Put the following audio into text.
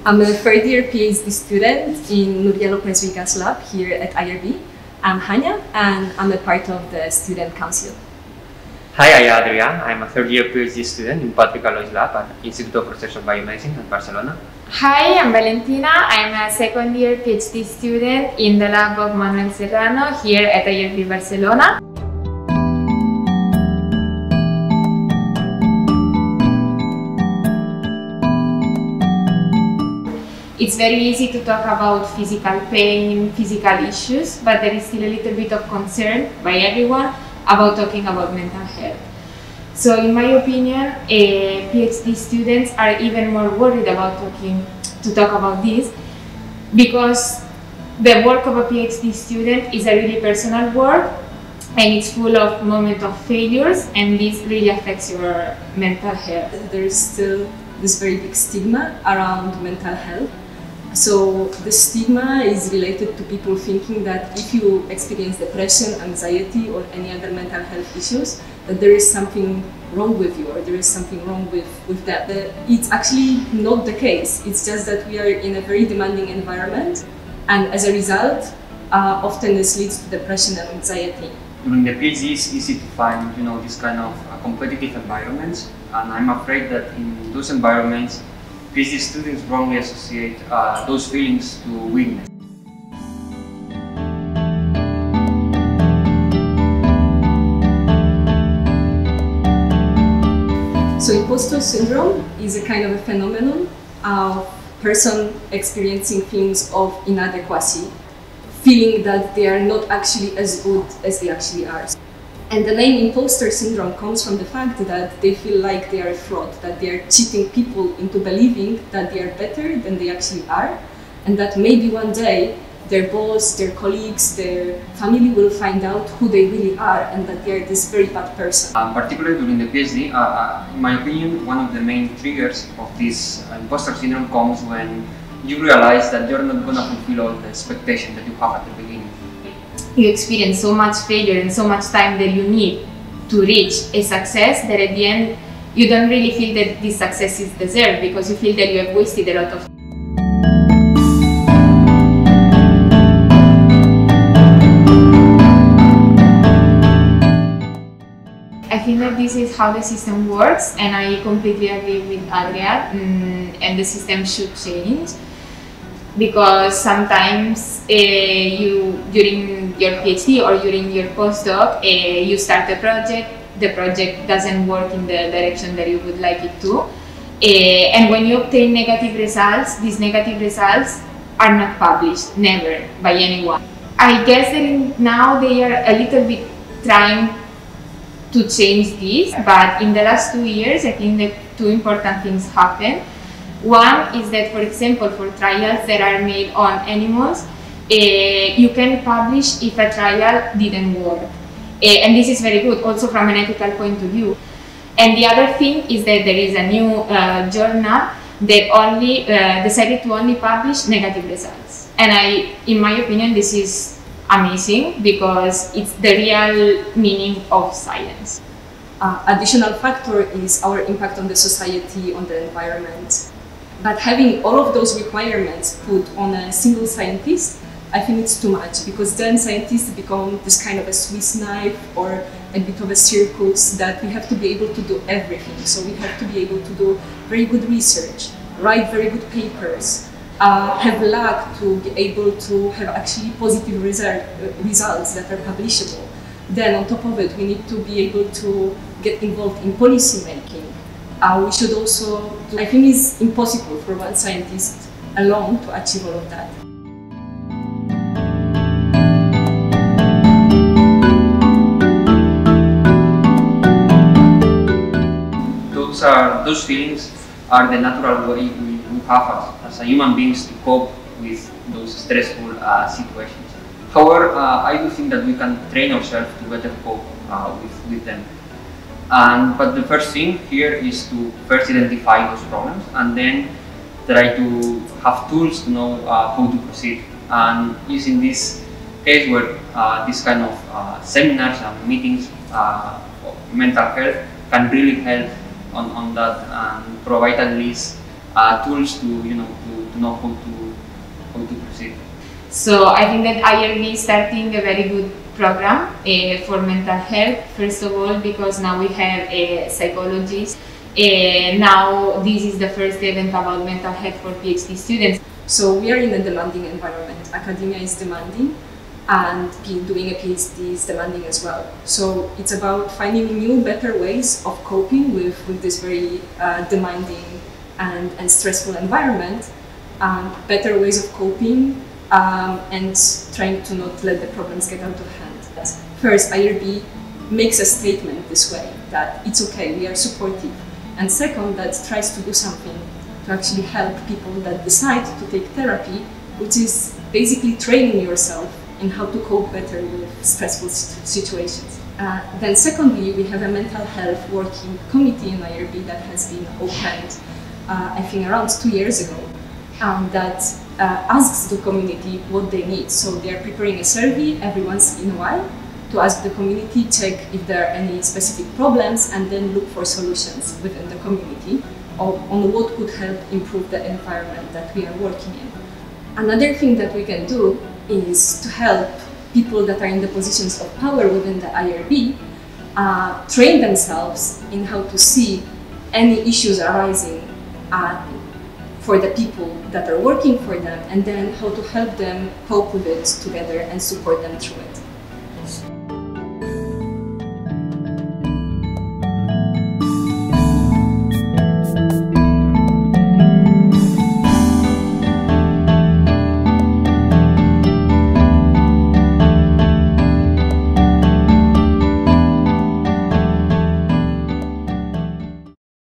I'm a third-year PhD student in Nuria Lopez Viga's lab here at IRB. I'm Hanya, and I'm a part of the student council. Hi, I'm Adrian. I'm a third-year PhD student in Patrick Aloy's lab at Institute of Research of Biomedicine at Barcelona. Hi, I'm Valentina. I'm a second-year PhD student in the lab of Manuel Serrano here at IRB Barcelona. It's very easy to talk about physical pain, physical issues, but there is still a little bit of concern by everyone about talking about mental health. So in my opinion, PhD students are even more worried about talk about this, because the work of a PhD student is a really personal work, and it's full of moments of failures, and this really affects your mental health. There is still this very big stigma around mental health. So the stigma is related to people thinking that if you experience depression, anxiety, or any other mental health issues, that there is something wrong with you, or there is something wrong with that. But it's actually not the case. It's just that we are in a very demanding environment, and as a result, often this leads to depression and anxiety. During the PhD, it's easy to find, this kind of competitive environments, and I'm afraid that in those environments, PhD students wrongly associate those feelings to weakness. So imposter syndrome is a kind of a phenomenon of person experiencing feelings of inadequacy, feeling that they are not actually as good as they actually are. And the name imposter syndrome comes from the fact that they feel like they are a fraud, that they are cheating people into believing that they are better than they actually are, and that maybe one day their boss, their colleagues, their family will find out who they really are, and that they are this very bad person. Particularly during the PhD, in my opinion, one of the main triggers of this imposter syndrome comes when you realize that you're not going to fulfill all the expectations that you have at the beginning. You experience so much failure and so much time that you need to reach a success that at the end you don't really feel that this success is deserved, because you feel that you have wasted a lot of time. I think that this is how the system works, and I completely agree with Adrian, and the system should change. Because sometimes during your PhD or during your postdoc, you start a project, the project doesn't work in the direction that you would like it to, and when you obtain negative results, these negative results are not published, never, by anyone. I guess that now they are a little bit trying to change this, but in the last 2 years, I think that two important things happened. One is that, for example, for trials that are made on animals, you can publish if a trial didn't work. And this is very good, also from an ethical point of view. And the other thing is that there is a new journal that only decided to only publish negative results. And in my opinion, this is amazing, because it's the real meaning of science. Additional factor is our impact on the society, on the environment. But having all of those requirements put on a single scientist, I think it's too much, because then scientists become this kind of a Swiss knife or a bit of a circus, that we have to be able to do everything. So we have to be able to do very good research, write very good papers, have luck to be able to have actually positive results that are publishable. Then on top of it, we need to be able to get involved in policy making. We should also, I think it's impossible for one scientist alone to achieve all of that. Those feelings are the natural way we have as human beings to cope with those stressful situations. However, I do think that we can train ourselves to better cope with them. But the first thing here is to first identify those problems, and then try to have tools to know how to proceed. And using this case where this kind of seminars and meetings of mental health can really help on that, and provide at least tools to to know how to proceed. So I think that IRB is starting a very good program for mental health. First of all, because now we have a psychologist. Now this is the first event about mental health for PhD students. So we are in a demanding environment. Academia is demanding, and doing a PhD is demanding as well. So it's about finding new, better ways of coping with this very demanding and stressful environment, better ways of coping, and trying to not let the problems get out of hand. First, IRB makes a statement this way, that it's okay, we are supportive. And second, that tries to do something to actually help people that decide to take therapy, which is basically training yourself in how to cope better with stressful situations. Then secondly, we have a mental health working committee in IRB that has been opened, I think around 2 years ago, that asks the community what they need. So they are preparing a survey every once in a while to ask the community, check if there are any specific problems, and then look for solutions within the community on what could help improve the environment that we are working in. Another thing that we can do is to help people that are in the positions of power within the IRB train themselves in how to see any issues arising for the people that are working for them, and then how to help them cope with it together and support them through it.